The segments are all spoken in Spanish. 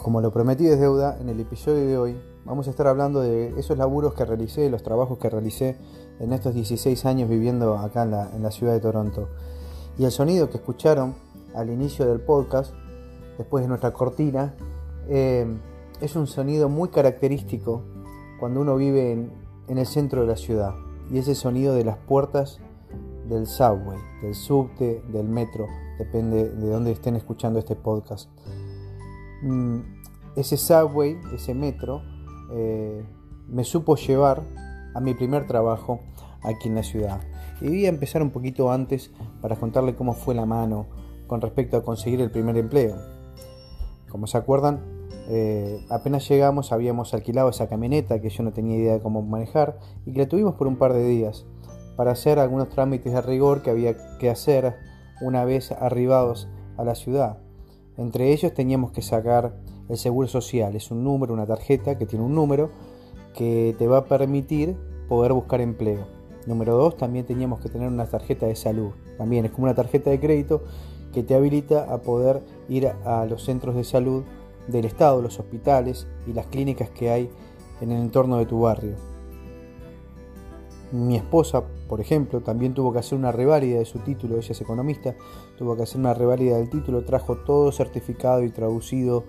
Como lo prometí es deuda, en el episodio de hoy vamos a estar hablando de esos laburos que realicé, los trabajos que realicé en estos 16 años viviendo acá en la ciudad de Toronto. Y el sonido que escucharon al inicio del podcast, después de nuestra cortina, es un sonido muy característico cuando uno vive en el centro de la ciudad. Y es el sonido de las puertas del subway, del subte, del metro, depende de dónde estén escuchando este podcast. Ese subway, ese metro, me supo llevar a mi primer trabajo aquí en la ciudad. Y voy a empezar un poquito antes para contarle cómo fue la mano con respecto a conseguir el primer empleo. Como se acuerdan, apenas llegamos habíamos alquilado esa camioneta que yo no tenía idea de cómo manejar y que la tuvimos por un par de días para hacer algunos trámites de rigor que había que hacer una vez arribados a la ciudad. Entre ellos teníamos que sacar el seguro social, es un número, una tarjeta que tiene un número que te va a permitir poder buscar empleo. Número 2, también teníamos que tener una tarjeta de salud, también es como una tarjeta de crédito que te habilita a poder ir a los centros de salud del estado, los hospitales y las clínicas que hay en el entorno de tu barrio. Mi esposa, por ejemplo, también tuvo que hacer una reválida de su título, ella es economista, tuvo que hacer una reválida del título, trajo todo certificado y traducido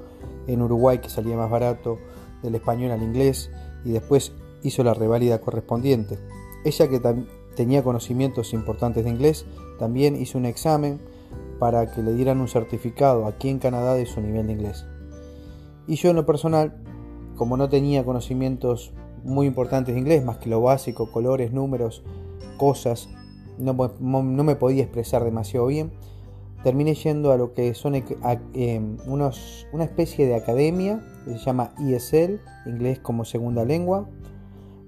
en Uruguay, que salía más barato, del español al inglés, y después hizo la reválida correspondiente. Ella, que tenía conocimientos importantes de inglés, también hizo un examen para que le dieran un certificado aquí en Canadá de su nivel de inglés. Y yo en lo personal, como no tenía conocimientos muy importantes de inglés, más que lo básico, colores, números, cosas, no me podía expresar demasiado bien, terminé yendo a lo que son una especie de academia que se llama ESL, inglés como segunda lengua,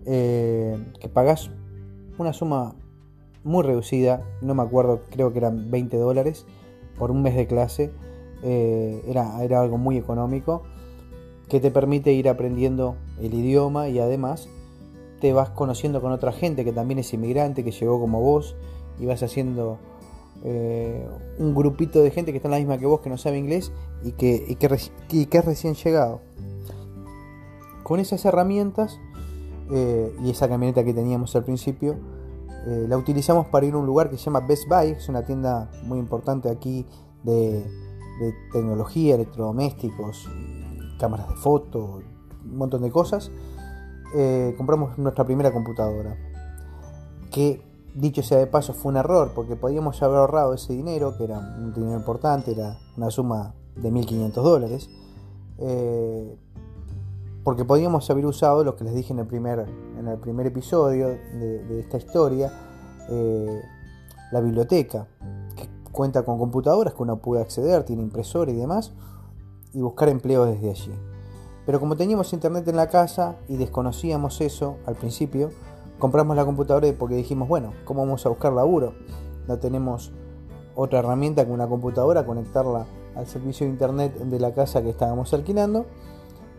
que pagás una suma muy reducida, no me acuerdo, creo que eran $20 por un mes de clase, era algo muy económico, que te permite ir aprendiendo el idioma y además te vas conociendo con otra gente que también es inmigrante, que llegó como vos, y vas haciendo un grupito de gente que está en la misma que vos, que no sabe inglés y que es recién llegado. Con esas herramientas y esa camioneta que teníamos al principio, la utilizamos para ir a un lugar que se llama Best Buy, es una tienda muy importante aquí de tecnología, electrodomésticos, cámaras de foto, un montón de cosas. Compramos nuestra primera computadora, que dicho sea de paso fue un error, porque podíamos haber ahorrado ese dinero, que era un dinero importante, era una suma de $1,500, porque podíamos haber usado lo que les dije en el primer episodio de esta historia, la biblioteca, que cuenta con computadoras que uno puede acceder, tiene impresora y demás, y buscar empleo desde allí. Pero como teníamos internet en la casa y desconocíamos eso al principio, compramos la computadora porque dijimos, bueno, ¿cómo vamos a buscar laburo? No tenemos otra herramienta que una computadora, conectarla al servicio de internet de la casa que estábamos alquilando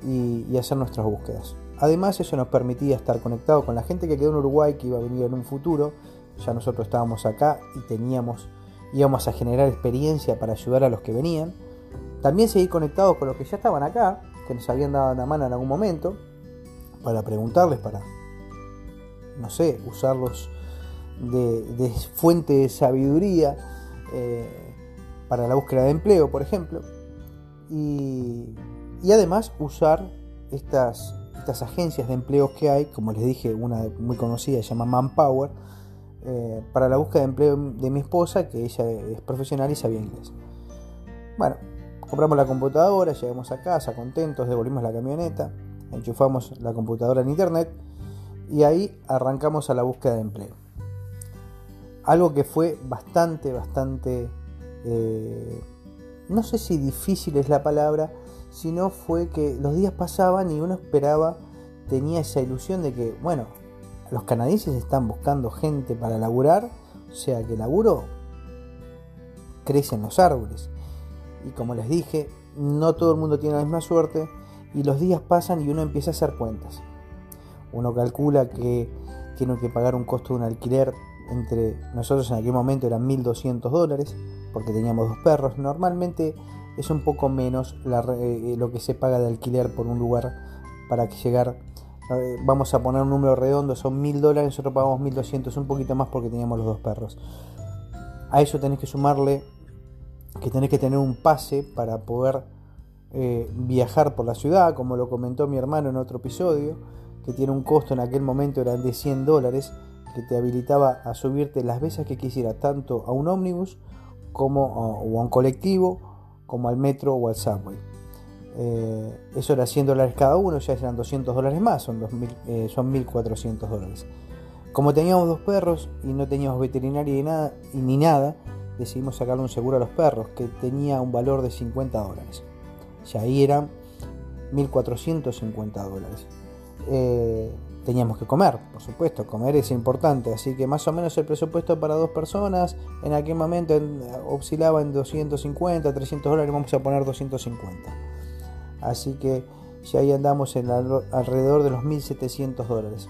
y hacer nuestras búsquedas. Además, eso nos permitía estar conectados con la gente que quedó en Uruguay, que iba a venir en un futuro. Ya nosotros estábamos acá y íbamos a generar experiencia para ayudar a los que venían. También seguir conectados con los que ya estaban acá, que nos habían dado una mano en algún momento, para preguntarles, para, no sé, usarlos de fuente de sabiduría para la búsqueda de empleo, por ejemplo. Y además usar estas agencias de empleos que hay, como les dije, una muy conocida se llama Manpower, para la búsqueda de empleo de mi esposa, que ella es profesional y sabía inglés. Bueno, compramos la computadora, llegamos a casa contentos, devolvimos la camioneta, enchufamos la computadora en internet y ahí arrancamos a la búsqueda de empleo. Algo que fue bastante, no sé si difícil es la palabra, sino fue que los días pasaban y uno esperaba, tenía esa ilusión de que, bueno, los canadienses están buscando gente para laburar, o sea que el laburo crece en los árboles. Y como les dije, no todo el mundo tiene la misma suerte y los días pasan y uno empieza a hacer cuentas. Uno calcula que tiene que pagar un costo de un alquiler, entre nosotros en aquel momento eran $1,200, porque teníamos 2 perros. Normalmente es un poco menos lo que se paga de alquiler por un lugar para llegar. Vamos a poner un número redondo, son $1.000, nosotros pagamos 1.200, un poquito más porque teníamos los 2 perros. A eso tenés que sumarle que tenés que tener un pase para poder viajar por la ciudad, como lo comentó mi hermano en otro episodio, que tiene un costo en aquel momento eran de $100, que te habilitaba a subirte las veces que quisieras, tanto a un ómnibus como o a un colectivo, como al metro o al subway. Eso era $100 cada uno, ya eran $200 más, son 1.400 dólares. Como teníamos 2 perros y no teníamos veterinaria ni nada, decidimos sacarle un seguro a los perros que tenía un valor de $50. Ya ahí eran $1.450. Teníamos que comer, por supuesto, comer es importante, así que más o menos el presupuesto para 2 personas en aquel momento oscilaba en $250, $300, vamos a poner 250. Así que ya ahí andamos en alrededor de los $1.700.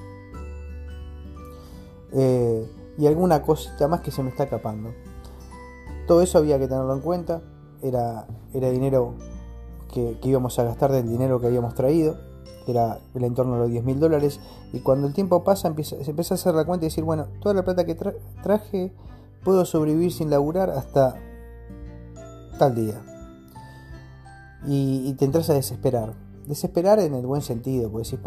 Y alguna cosita más que se me está escapando. Todo eso había que tenerlo en cuenta. Era dinero que íbamos a gastar del dinero que habíamos traído, que era en torno a los $10.000. Y cuando el tiempo pasa, se empieza a hacer la cuenta y decir, bueno, toda la plata que traje, puedo sobrevivir sin laburar hasta tal día. Y te entras a desesperar. Desesperar en el buen sentido, porque decís,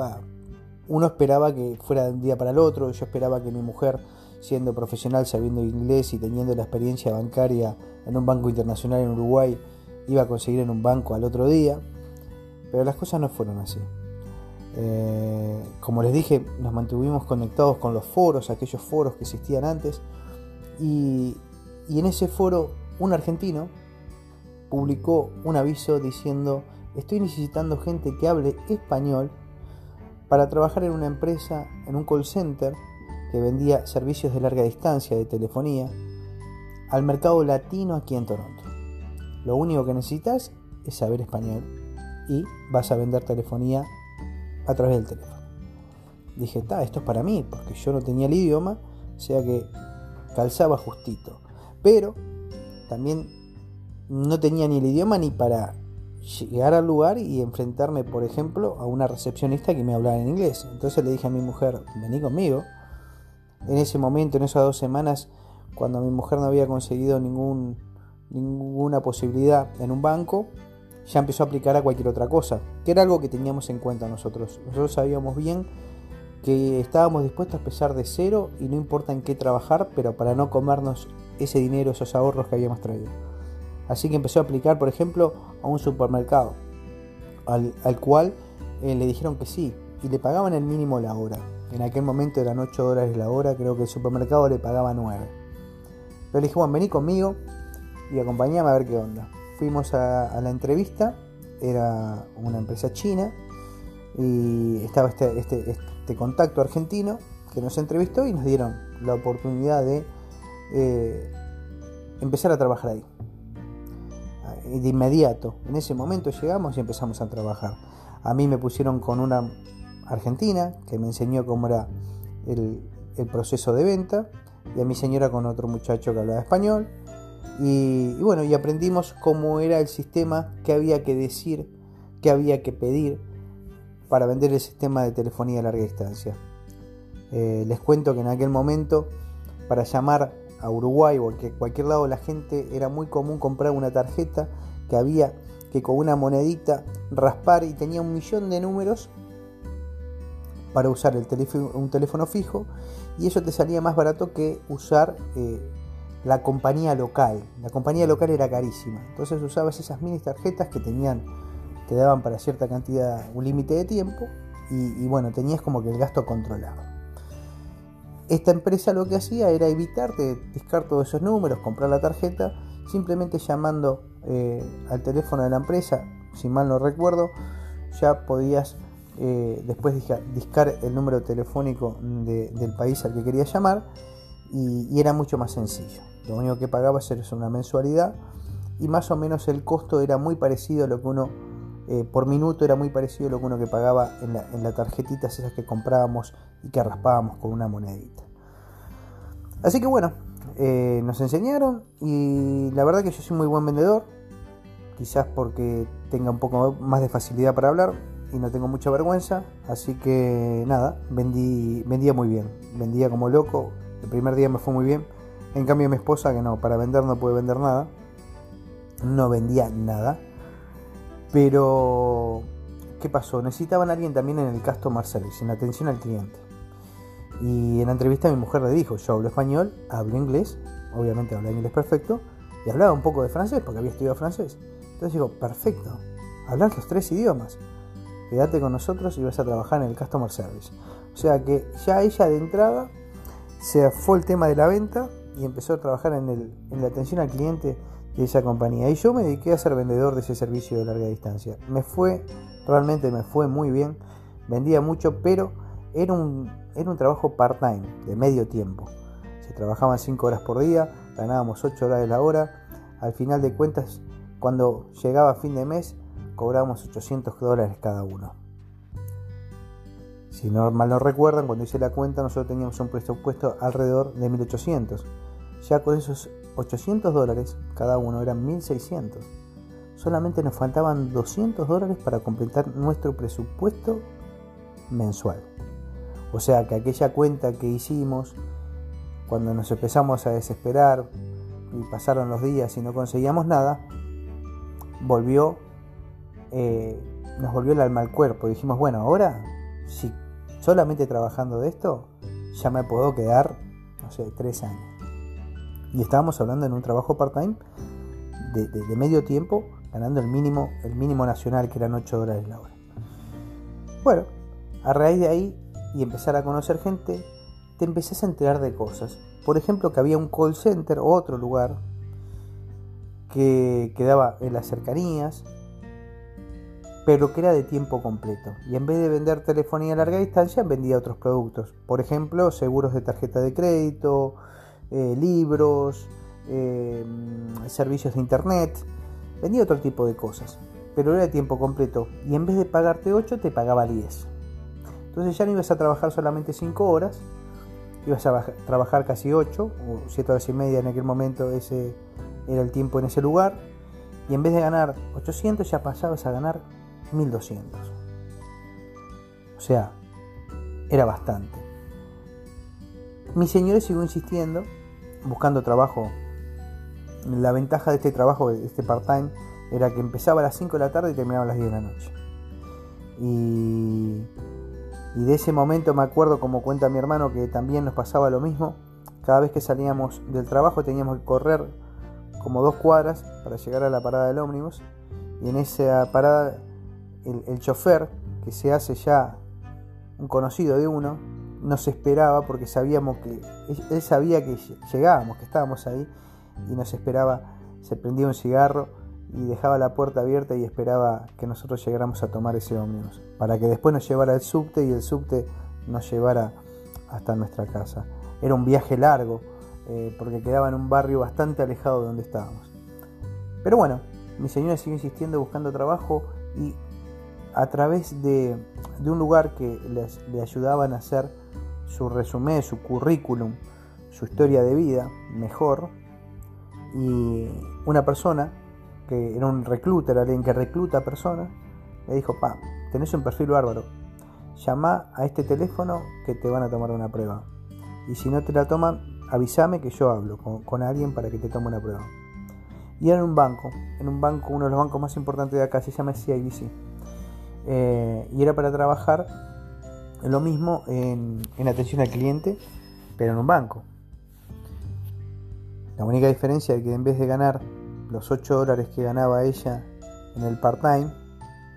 uno esperaba que fuera de un día para el otro. Yo esperaba que mi mujer, siendo profesional, sabiendo inglés y teniendo la experiencia bancaria en un banco internacional en Uruguay, iba a conseguir en un banco al otro día, pero las cosas no fueron así. Como les dije, nos mantuvimos conectados con los foros, aquellos foros que existían antes, y en ese foro un argentino publicó un aviso diciendo: estoy necesitando gente que hable español para trabajar en una empresa, en un call center que vendía servicios de larga distancia de telefonía al mercado latino aquí en Toronto. Lo único que necesitas es saber español y vas a vender telefonía a través del teléfono. Dije, esto es para mí, porque yo no tenía el idioma, o sea que calzaba justito. Pero también no tenía ni el idioma ni para llegar al lugar y enfrentarme, por ejemplo, a una recepcionista que me hablaba en inglés. Entonces le dije a mi mujer, vení conmigo. En ese momento, en esas 2 semanas, cuando mi mujer no había conseguido ninguna posibilidad en un banco, ya empezó a aplicar a cualquier otra cosa, que era algo que teníamos en cuenta nosotros. Nosotros sabíamos bien que estábamos dispuestos a empezar de cero y no importa en qué trabajar, pero para no comernos ese dinero, esos ahorros que habíamos traído. Así que empezó a aplicar, por ejemplo, a un supermercado, al cual le dijeron que sí, y le pagaban el mínimo la hora. En aquel momento eran $8 la hora, creo que el supermercado le pagaba 9. Pero le dije, bueno, vení conmigo y acompañame a ver qué onda. Fuimos a la entrevista, era una empresa china, y estaba este contacto argentino que nos entrevistó y nos dieron la oportunidad de empezar a trabajar ahí. De inmediato, en ese momento llegamos y empezamos a trabajar. A mí me pusieron con una argentina que me enseñó cómo era el proceso de venta, y a mi señora con otro muchacho que hablaba español, y bueno, y aprendimos cómo era el sistema, qué había que decir, qué había que pedir para vender el sistema de telefonía a larga distancia. Les cuento que en aquel momento, para llamar a Uruguay o a cualquier lado, la gente, era muy común comprar una tarjeta que había que con una monedita raspar, y tenía 1.000.000 de números para usar un teléfono fijo, y eso te salía más barato que usar la compañía local. La compañía local era carísima, entonces usabas esas mini tarjetas que te daban para cierta cantidad, un límite de tiempo, y bueno, tenías como que el gasto controlado. Esta empresa lo que hacía era evitarte discar todos esos números, comprar la tarjeta, simplemente llamando al teléfono de la empresa, si mal no recuerdo, ya podías después discar el número telefónico del país al que querías llamar, y era mucho más sencillo. Lo único que pagabas era una mensualidad, y más o menos el costo era muy parecido a lo que uno por minuto, era muy parecido a lo que uno que pagaba en las tarjetitas esas que comprábamos y que raspábamos con una monedita. Así que bueno, nos enseñaron, y la verdad que yo soy muy buen vendedor, quizás porque tenga un poco más de facilidad para hablar y no tengo mucha vergüenza, así que nada, vendía muy bien, vendía como loco. El primer día me fue muy bien. En cambio mi esposa, que no, para vender no puede vender nada, no vendía nada. Pero ¿qué pasó? Necesitaban a alguien también en el customer service, en atención al cliente. Y en la entrevista mi mujer le dijo: yo hablo español, hablo inglés, obviamente hablo inglés perfecto, y hablaba un poco de francés porque había estudiado francés. Entonces digo: perfecto, hablar los 3 idiomas, quédate con nosotros y vas a trabajar en el customer service. O sea que ya ella de entrada se fue el tema de la venta y empezó a trabajar en la atención al cliente de esa compañía. Y yo me dediqué a ser vendedor de ese servicio de larga distancia. Realmente me fue muy bien, vendía mucho, pero era un trabajo part-time, de medio tiempo. Se trabajaban 5 horas por día, ganábamos 8 dólares la hora. Al final de cuentas, cuando llegaba fin de mes, cobrábamos $800 cada uno. Si no mal no recuerdan, cuando hice la cuenta, nosotros teníamos un presupuesto alrededor de 1.800. Ya con esos $800 cada uno eran 1.600. Solamente nos faltaban $200 para completar nuestro presupuesto mensual. O sea que aquella cuenta que hicimos, cuando nos empezamos a desesperar y pasaron los días y no conseguíamos nada, nos volvió el alma al cuerpo. Dijimos: bueno, ahora, si solamente trabajando de esto, ya me puedo quedar, 3 años. Y estábamos hablando en un trabajo part-time de medio tiempo, ganando el mínimo nacional, que eran 8 dólares la hora. Bueno, a raíz de ahí y empezar a conocer gente, te empezás a enterar de cosas. Por ejemplo, que había un call center o otro lugar que quedaba en las cercanías, pero que era de tiempo completo. Y en vez de vender telefonía a larga distancia, vendía otros productos. Por ejemplo, seguros de tarjeta de crédito, libros, servicios de internet. Vendía otro tipo de cosas, pero era de tiempo completo. Y en vez de pagarte 8, te pagaba 10. Entonces ya no ibas a trabajar solamente 5 horas, ibas a trabajar casi 8 o 7 horas y media en aquel momento. Ese era el tiempo en ese lugar. Y en vez de ganar 800, ya pasabas a ganar 1.200. O sea, era bastante. Mi señora siguió insistiendo, buscando trabajo. La ventaja de este trabajo, de este part-time, era que empezaba a las 5 de la tarde y terminaba a las 10 de la noche. Y de ese momento me acuerdo, como cuenta mi hermano, que también nos pasaba lo mismo. Cada vez que salíamos del trabajo teníamos que correr como 2 cuadras para llegar a la parada del ómnibus. Y en esa parada el chofer, que se hace ya un conocido de uno, nos esperaba porque sabíamos que él sabía que llegábamos, que estábamos ahí, y nos esperaba. Se prendía un cigarro y dejaba la puerta abierta y esperaba que nosotros llegáramos a tomar ese ómnibus, para que después nos llevara al subte y el subte nos llevara hasta nuestra casa. Era un viaje largo, porque quedaba en un barrio bastante alejado de donde estábamos. Pero bueno, mi señora siguió insistiendo, buscando trabajo, y a través de un lugar que le ayudaban a hacer su resumen, su currículum, su historia de vida mejor, y una persona que era un recruiter, alguien que recluta personas, le dijo: tenés un perfil bárbaro, llama a este teléfono que te van a tomar una prueba, y si no te la toman, avísame que yo hablo con alguien para que te tome una prueba. Y era en un banco, uno de los bancos más importantes de acá, se llama CIBC, y era para trabajar lo mismo en atención al cliente, pero en un banco. La única diferencia es que en vez de ganar los 8 dólares que ganaba ella en el part-time,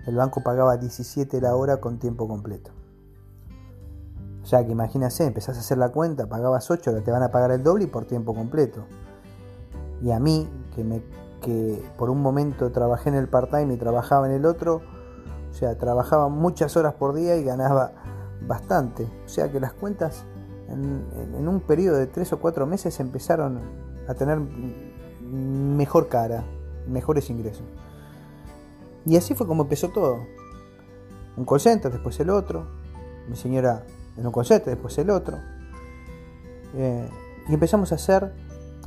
el banco pagaba 17 la hora con tiempo completo. O sea que imagínense, empezás a hacer la cuenta, pagabas 8, ahora te van a pagar el doble y por tiempo completo. Y a mí, que por un momento trabajé en el part-time y trabajaba en el otro, o sea, trabajaba muchas horas por día y ganaba bastante. O sea que las cuentas en un periodo de 3 o 4 meses empezaron a tener mejor cara, mejores ingresos. Y así fue como empezó todo. Un call center, después el otro. Mi señora en un call center, después el otro. Y empezamos a hacer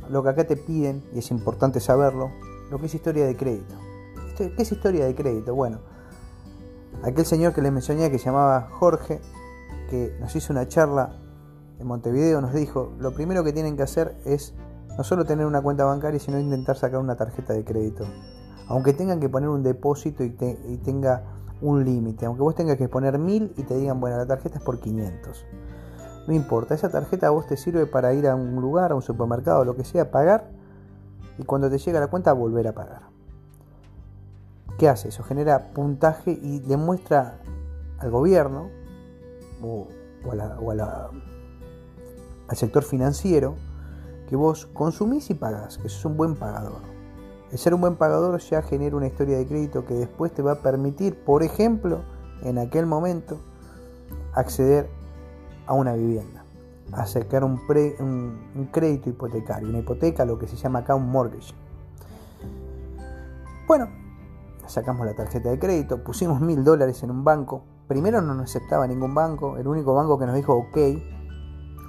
lo que acá te piden, y es importante saberlo, lo que es historia de crédito. ¿qué es historia de crédito? Bueno, aquel señor que les mencioné, que se llamaba Jorge, que nos hizo una charla en Montevideo, nos dijo, lo primero que tienen que hacer es no solo tener una cuenta bancaria, sino intentar sacar una tarjeta de crédito. Aunque tengan que poner un depósito y tenga un límite, aunque vos tengas que poner 1.000 y te digan, bueno, la tarjeta es por 500. No importa, esa tarjeta a vos te sirve para ir a un lugar, a un supermercado, lo que sea, pagar, y cuando te llega la cuenta volver a pagar. ¿Qué hace eso? Genera puntaje y demuestra al gobierno al sector financiero que vos consumís y pagás, que sos un buen pagador. El ser un buen pagador ya genera una historia de crédito que después te va a permitir, por ejemplo, en aquel momento, acceder a una vivienda, a sacar un crédito hipotecario, una hipoteca, lo que se llama acá un mortgage. Bueno, sacamos la tarjeta de crédito, pusimos $1.000 en un banco. Primero no nos aceptaba ningún banco, el único banco que nos dijo ok,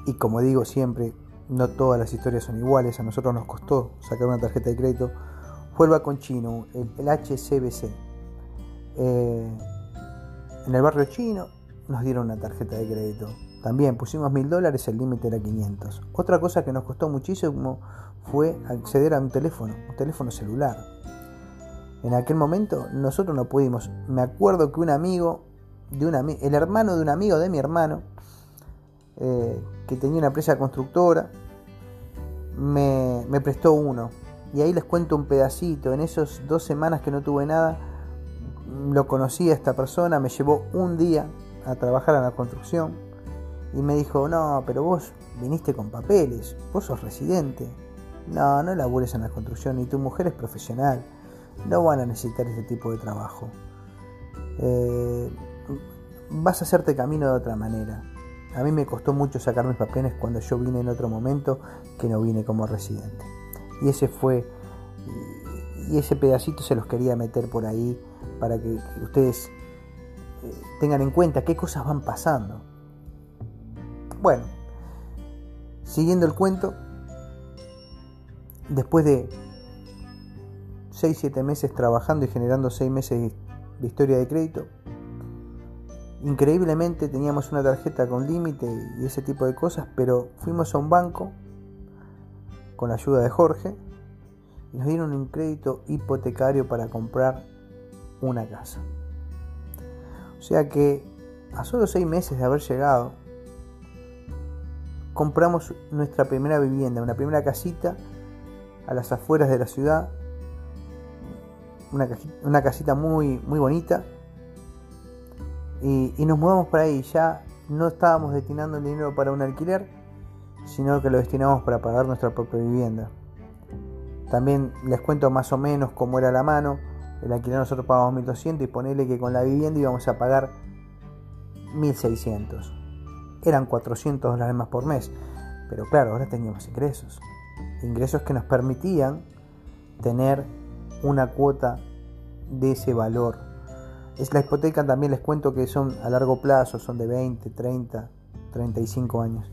y como digo siempre, no todas las historias son iguales, a nosotros nos costó sacar una tarjeta de crédito, fue el banco chino, el HSBC. En el barrio chino nos dieron una tarjeta de crédito. También pusimos $1.000, el límite era 500. Otra cosa que nos costó muchísimo fue acceder a un teléfono celular. En aquel momento nosotros no pudimos. Me acuerdo que el hermano de un amigo de mi hermano, que tenía una empresa constructora, me prestó uno. Y ahí les cuento un pedacito. En esas 2 semanas que no tuve nada, lo conocí a esta persona, me llevó un día a trabajar en la construcción y me dijo, no, pero vos viniste con papeles, vos sos residente, no labures en la construcción, y tu mujer es profesional, no van a necesitar este tipo de trabajo, vas a hacerte camino de otra manera. A mí me costó mucho sacar mis papeles cuando yo vine en otro momento, que no vine como residente, y ese pedacito se los quería meter por ahí para que ustedes tengan en cuenta qué cosas van pasando. Bueno, siguiendo el cuento, después de 6-7 meses trabajando y generando 6 meses de historia de crédito, increíblemente teníamos una tarjeta con límite y ese tipo de cosas, pero fuimos a un banco con la ayuda de Jorge y nos dieron un crédito hipotecario para comprar una casa. O sea que a solo 6 meses de haber llegado, compramos nuestra primera vivienda, una primera casita a las afueras de la ciudad, una casita muy, muy bonita, y nos mudamos para ahí. Ya no estábamos destinando el dinero para un alquiler, sino que lo destinamos para pagar nuestra propia vivienda. También les cuento más o menos cómo era la mano. El alquiler nosotros pagamos 1.200 y ponele que con la vivienda íbamos a pagar 1.600. Eran $400 más por mes. Pero claro, ahora teníamos ingresos que nos permitían tener una cuota de ese valor. Es la hipoteca, también les cuento que son a largo plazo, son de 20, 30, 35 años.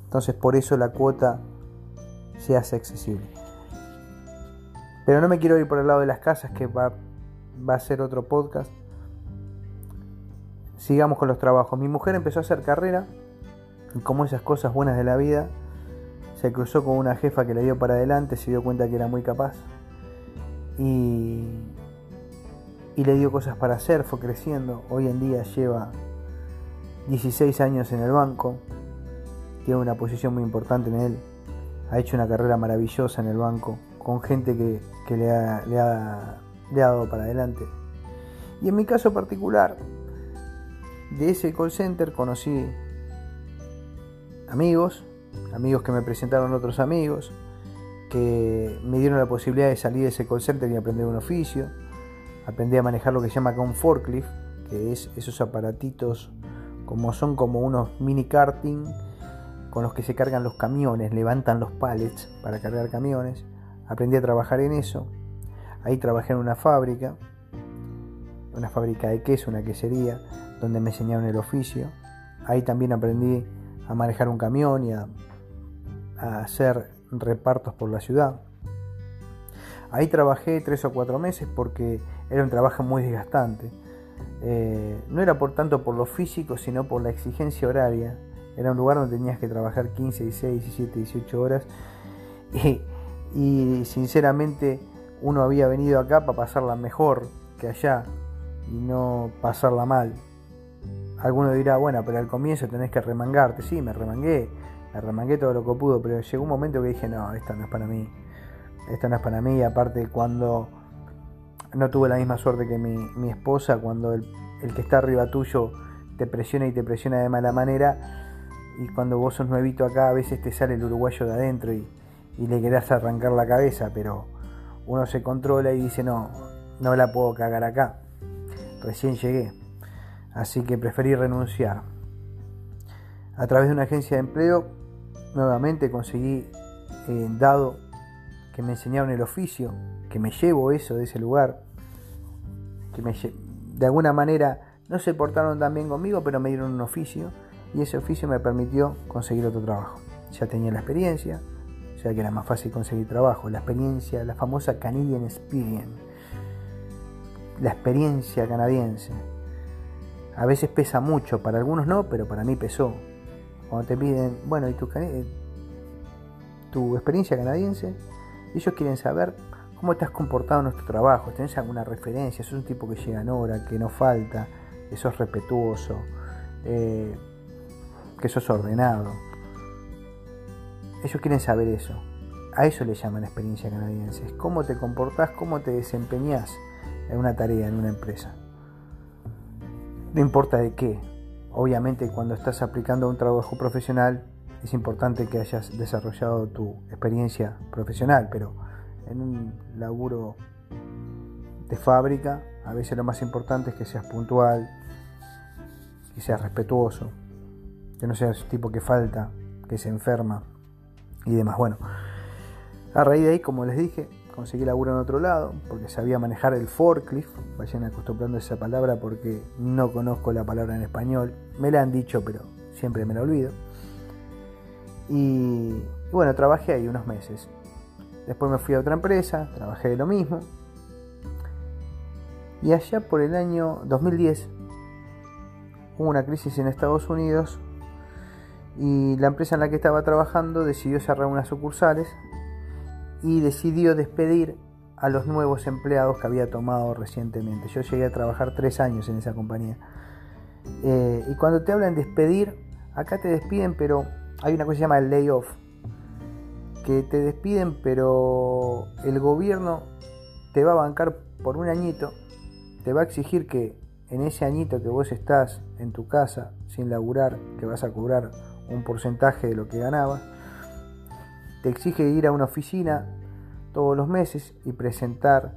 Entonces por eso la cuota se hace accesible. Pero no me quiero ir por el lado de las casas, que va a ser otro podcast. Sigamos con los trabajos. Mi mujer empezó a hacer carrera, y como esas cosas buenas de la vida, se cruzó con una jefa que le dio para adelante, se dio cuenta que era muy capaz y le dio cosas para hacer, fue creciendo. Hoy en día lleva 16 años en el banco, tiene una posición muy importante en él, ha hecho una carrera maravillosa en el banco, con gente que le ha dado para adelante. Y en mi caso particular, de ese call center conocí amigos que me presentaron otros amigos, que me dieron la posibilidad de salir de ese call center y aprender un oficio. Aprendí a manejar lo que se llama acá un forklift, que es esos aparatitos son como unos mini karting con los que se cargan los camiones, levantan los pallets para cargar camiones. Aprendí a trabajar en eso. Ahí trabajé en una fábrica de queso, una quesería, donde me enseñaron el oficio. Ahí también aprendí a manejar un camión y a hacer repartos por la ciudad. Ahí trabajé 3 o 4 meses porque era un trabajo muy desgastante. No era por tanto por lo físico, sino por la exigencia horaria. Era un lugar donde tenías que trabajar 15, 16, 17, 18 horas. Y sinceramente uno había venido acá para pasarla mejor que allá y no pasarla mal. Alguno dirá, bueno, pero al comienzo tenés que remangarte. Sí, me remangué todo lo que pudo, pero llegó un momento que dije, no, esto no es para mí. Esto no es para mí. Y aparte, cuando no tuve la misma suerte que mi esposa, cuando el que está arriba tuyo te presiona y te presiona de mala manera, y cuando vos sos nuevito acá, a veces te sale el uruguayo de adentro y le querés arrancar la cabeza, pero uno se controla y dice, no la puedo cagar acá. Recién llegué. Así que preferí renunciar. A través de una agencia de empleo, nuevamente conseguí, dado que me enseñaron el oficio, que me llevo eso de ese lugar, que de alguna manera no se portaron tan bien conmigo, pero me dieron un oficio, y ese oficio me permitió conseguir otro trabajo. Ya tenía la experiencia, o sea que era más fácil conseguir trabajo. La experiencia, la famosa Canadian Experience, la experiencia canadiense. A veces pesa mucho, para algunos no, pero para mí pesó. Cuando te piden, bueno, ¿y tu experiencia canadiense? Ellos quieren saber cómo te has comportado en nuestro trabajo. ¿Tenés alguna referencia? ¿Sos un tipo que llega en hora, que no falta, que sos respetuoso, que sos ordenado? Ellos quieren saber eso. A eso le llaman experiencia canadiense. Es cómo te comportás, cómo te desempeñás en una tarea, en una empresa. No importa de qué. Obviamente cuando estás aplicando a un trabajo profesional es importante que hayas desarrollado tu experiencia profesional, pero en un laburo de fábrica a veces lo más importante es que seas puntual, que seas respetuoso, que no seas el tipo que falta, que se enferma y demás. Bueno, a raíz de ahí, como les dije, conseguí laburo en otro lado porque sabía manejar el forklift. Vayan acostumbrando a esa palabra porque no conozco la palabra en español. Me la han dicho, pero siempre me la olvido. Y bueno, trabajé ahí unos meses. Después me fui a otra empresa, trabajé de lo mismo. Y allá por el año 2010 hubo una crisis en Estados Unidos y la empresa en la que estaba trabajando decidió cerrar unas sucursales y decidió despedir a los nuevos empleados que había tomado recientemente. Yo llegué a trabajar 3 años en esa compañía. Y cuando te hablan de despedir, acá te despiden, pero hay una cosa que se llama el layoff, que te despiden, pero el gobierno te va a bancar por un añito, te va a exigir que en ese añito que vos estás en tu casa sin laburar, que vas a cobrar un porcentaje de lo que ganabas, te exige ir a una oficina todos los meses y presentar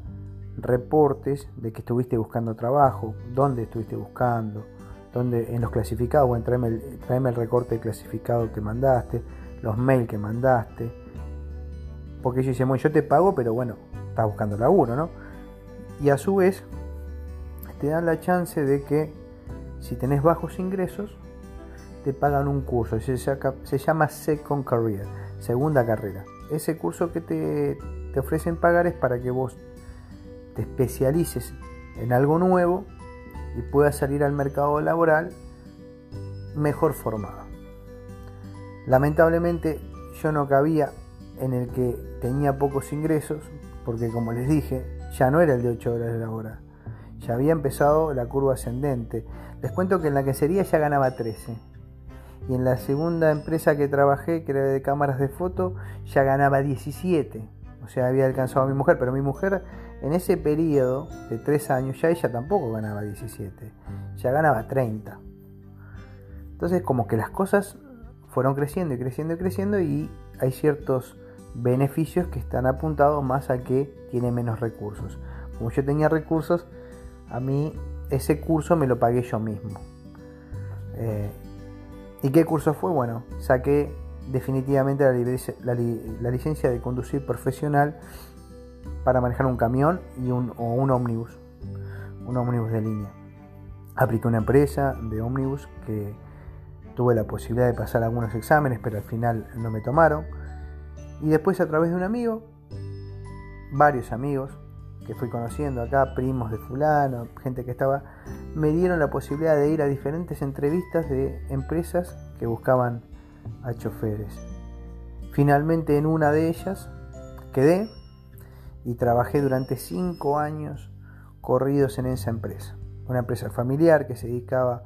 reportes de que estuviste buscando trabajo, dónde estuviste buscando, dónde, en los clasificados, bueno, tráeme el recorte clasificado que mandaste, los mails que mandaste, porque ellos dicen, bueno, yo te pago, pero bueno, estás buscando laburo, ¿no? Y a su vez te dan la chance de que si tenés bajos ingresos te pagan un curso, se llama Second Career, segunda carrera. Ese curso que te ofrecen pagar es para que vos te especialices en algo nuevo y puedas salir al mercado laboral mejor formado. Lamentablemente yo no cabía en el que tenía pocos ingresos, porque como les dije, ya no era el de 8 horas de la hora, ya había empezado la curva ascendente. Les cuento que en la quesería ya ganaba 13, y en la segunda empresa que trabajé, que era de cámaras de foto, ya ganaba 17. O sea, había alcanzado a mi mujer, pero mi mujer en ese periodo de 3 años, ya ella tampoco ganaba 17, ya ganaba 30. Entonces como que las cosas fueron creciendo y creciendo y creciendo, y hay ciertos beneficios que están apuntados más a que tiene menos recursos. Como yo tenía recursos, a mí ese curso me lo pagué yo mismo. ¿Y qué curso fue? Bueno, saqué definitivamente la licencia de conducir profesional para manejar un camión y un ómnibus de línea. Apliqué una empresa de ómnibus que tuve la posibilidad de pasar algunos exámenes, pero al final no me tomaron. Y después, a través de un amigo, varios amigos que fui conociendo acá, primos de fulano, gente que estaba, me dieron la posibilidad de ir a diferentes entrevistas de empresas que buscaban a choferes. Finalmente en una de ellas quedé y trabajé durante 5 años corridos en esa empresa. Una empresa familiar que se dedicaba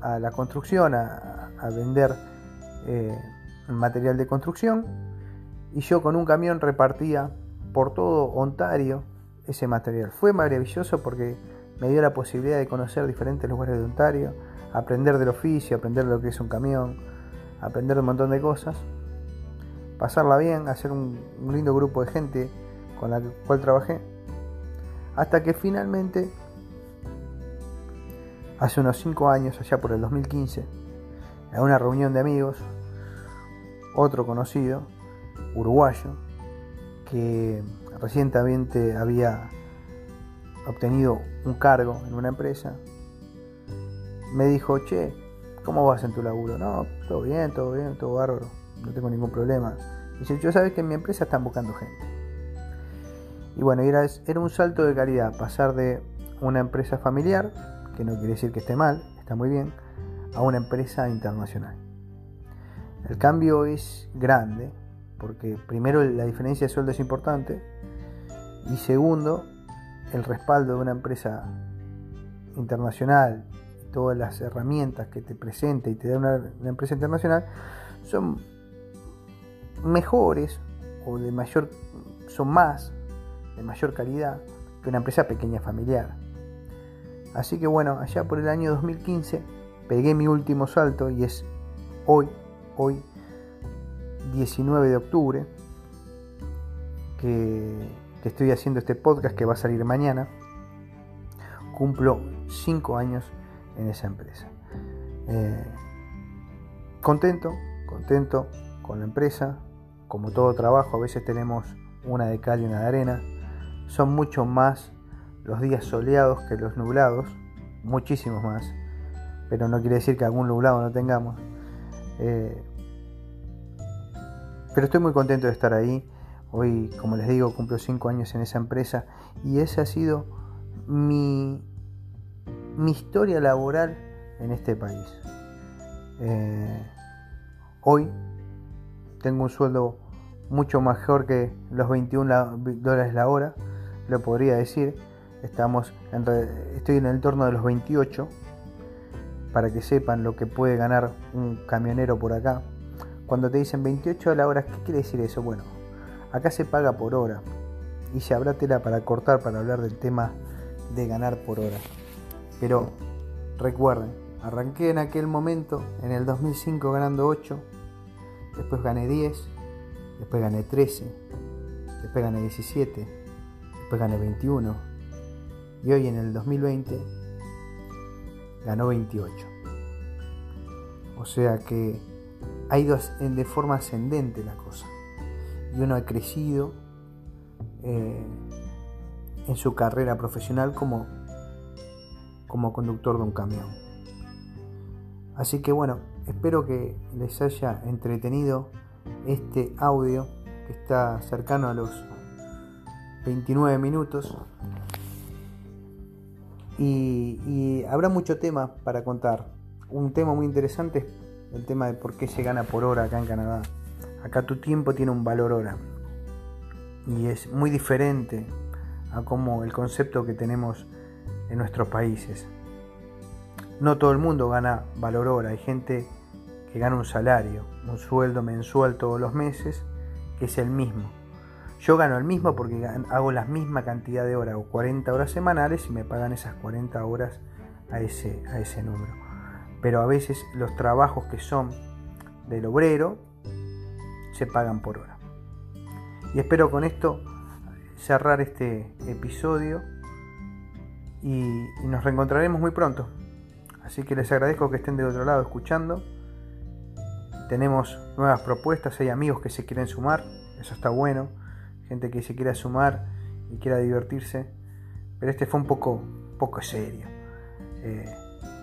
a la construcción, a vender material de construcción, y yo con un camión repartía por todo Ontario ese material. Fue maravilloso porque me dio la posibilidad de conocer diferentes lugares de Ontario, aprender del oficio, aprender lo que es un camión, aprender un montón de cosas, pasarla bien, hacer un lindo grupo de gente con la cual trabajé, hasta que finalmente, hace unos 5 años, allá por el 2015, en una reunión de amigos, otro conocido, uruguayo, que recientemente había obtenido un cargo en una empresa, me dijo: che, ¿cómo vas en tu laburo? No, todo bien, todo bárbaro, no tengo ningún problema. Dice: yo sabes que en mi empresa están buscando gente. Y bueno, era un salto de calidad, pasar de una empresa familiar, que no quiere decir que esté mal, está muy bien, a una empresa internacional. El cambio es grande, porque primero la diferencia de sueldo es importante, y segundo, el respaldo de una empresa internacional, todas las herramientas que te presenta y te da una empresa internacional son mejores o de mayor calidad que una empresa pequeña familiar. Así que bueno, allá por el año 2015 pegué mi último salto, y es hoy 19 de octubre que estoy haciendo este podcast, que va a salir mañana. Cumplo 5 años en esa empresa. Contento con la empresa. Como todo trabajo, a veces tenemos una de cal y una de arena. Son mucho más los días soleados que los nublados, muchísimos más, pero no quiere decir que algún nublado no tengamos. Pero estoy muy contento de estar ahí. Hoy, como les digo, cumplo 5 años en esa empresa, y esa ha sido mi historia laboral en este país. Hoy tengo un sueldo mucho mejor que los $21 la hora, lo podría decir. Estoy en el entorno de los 28, para que sepan lo que puede ganar un camionero por acá. Cuando te dicen 28 a la hora, ¿qué quiere decir eso? Bueno, acá se paga por hora, y se habrá tela para cortar para hablar del tema de ganar por hora. Pero recuerden, arranqué en aquel momento, en el 2005, ganando 8, después gané 10, después gané 13, después gané 17, después gané 21, y hoy en el 2020 ganó 28. O sea que ha ido de forma ascendente la cosa, y uno ha crecido en su carrera profesional como conductor de un camión. Así que bueno, espero que les haya entretenido este audio, que está cercano a los 29 minutos, y habrá mucho tema para contar. Un tema muy interesante es el tema de por qué se gana por hora acá en Canadá. Acá tu tiempo tiene un valor hora, y es muy diferente a como el concepto que tenemos en nuestros países. No todo el mundo gana valor hora. Hay gente que gana un salario, un sueldo mensual todos los meses, que es el mismo. Yo gano el mismo porque hago la misma cantidad de horas, o 40 horas semanales, y me pagan esas 40 horas a ese número. Pero a veces los trabajos que son del obrero se pagan por hora. Y espero con esto cerrar este episodio, y nos reencontraremos muy pronto. Así que les agradezco que estén del otro lado escuchando. Tenemos nuevas propuestas, hay amigos que se quieren sumar, eso está bueno, gente que se quiera sumar y quiera divertirse, pero este fue un poco serio.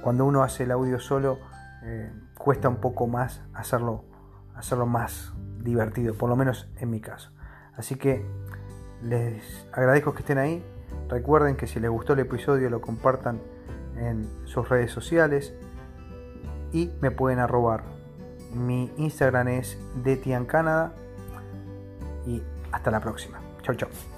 Cuando uno hace el audio solo, cuesta un poco más hacerlo más divertido, por lo menos en mi caso. Así que Les agradezco que estén ahí. Recuerden que si les gustó el episodio lo compartan en sus redes sociales y me pueden arrobar. Mi Instagram es detiancanada y hasta la próxima. Chau chau.